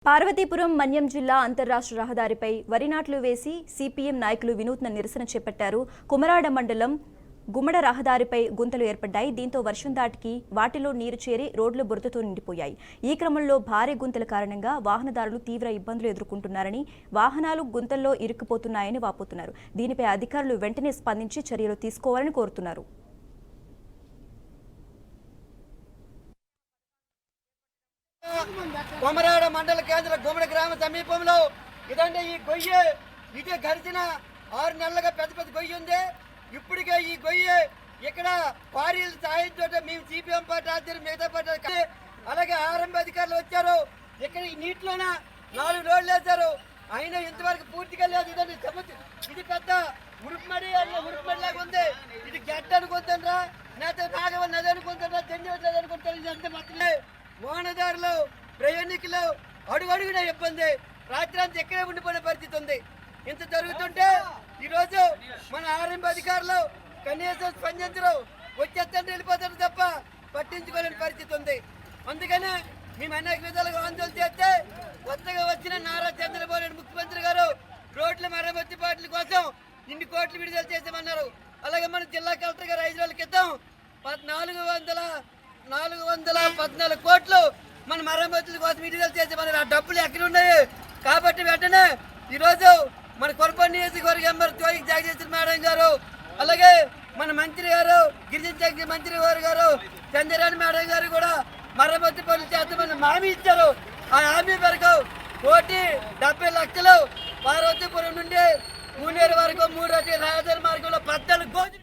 పార్వతీపురం మన్యం జిల్లా అంతర్రాష్ట్ర రహదారిపై వరి నాట్లు వేసి సిపిఎం నాయకులు వినూత్న నిరసన చేపట్టారు. కుమరాడ మండలం గుమ్మడ రహదారిపై గుంతలు ఏర్పడ్డాయి. దీంతో వర్షం దాటికి వాటిలో నీరు చేరి రోడ్లు బురదతో నిండిపోయాయి. ఈ క్రమంలో భారీ గుంతల కారణంగా వాహనదారులు తీవ్ర ఇబ్బందులు ఎదుర్కొంటున్నారని, వాహనాలు గుంతల్లో ఇరుక్కుపోతున్నాయని వాపోతున్నారు. దీనిపై అధికారులు వెంటనే స్పందించి చర్యలు తీసుకోవాలని కోరుతున్నారు. కొమరాడ మండల కేంద్ర గుమ్మడి గ్రామ సమీపంలో ఇదంటే ఈ గొయ్యి ఇది గడిచిన 6 నెలలుగా పెద్ద గొయ్యి ఉంది. ఇప్పటికే ఈ గొయ్యి ఇక్కడ క్వారీల సాయంతో మేము సిపిఎం పార్టీ ఆధ్వర్యం మిగతా పార్టీ అలాగే ఆర్ఎంపీ అధికారులు వచ్చారు. ఇక్కడ ఈ నీటిలోన 4 రోడ్లు వేశారు. అయినా ఇంతవరకు పూర్తిగా లేదు. ఇదండి ఇది పెద్ద ఉరుకుమడి లాగా ఉంది. ఇది గడ్డ అనుకుంటారా లేకపోతే నాగవ నది అనుకుంటారా తెంజవట్లేదు అనుకుంటారు. ఇది అంత మాత్రమే వాహనదారులు ప్రయాణికులు అడుగడుగున ఇబ్బంది. రాత్రి అంతా ఎక్కడే ఉండిపోయిన పరిస్థితి ఉంది. ఇంత జరుగుతుంటే ఈరోజు మన ఆర్ఎంపీ అధికారులు కనీసం స్పందించరు. వచ్చేస్తుంటే వెళ్ళిపోతారు తప్ప పట్టించుకోలేని పరిస్థితి ఉంది. అందుకనే మేము అనేక విధాలుగా ఆందోళన చేస్తే కొత్తగా వచ్చిన నారా చంద్రబాబు నాయుడు ముఖ్యమంత్రి గారు రోడ్ల మరమ్మతి పాటల కోసం ఇన్ని కోట్లు విడుదల చేసామన్నారు. అలాగే మన జిల్లా కలెక్టర్ గారు 5 రోజుల క్రితం 414 కోట్లు మన మరమ్మతుల కోసం విడుదల చేసామన్నారు. ఆ డబ్బులు ఎక్కడ ఉన్నాయి? కాబట్టి వెంటనే ఈరోజు మన కొరపల్లి నియోజకవర్గ ఎంఆర్ జోగి జగదీశ్వర మేడం గారు, అలాగే మన మంత్రి గారు గిరిజన మంత్రి గారు చంద్రరాణి మేడం గారు కూడా మరమ్మతు పనులు చేస్తామని హామీ ఇచ్చారు. ఆ హామీ మేరకు 1,70,00,000 పార్వతీపురం నుండి పూనేరు వరకు 3 రహదారి మార్గంలో 14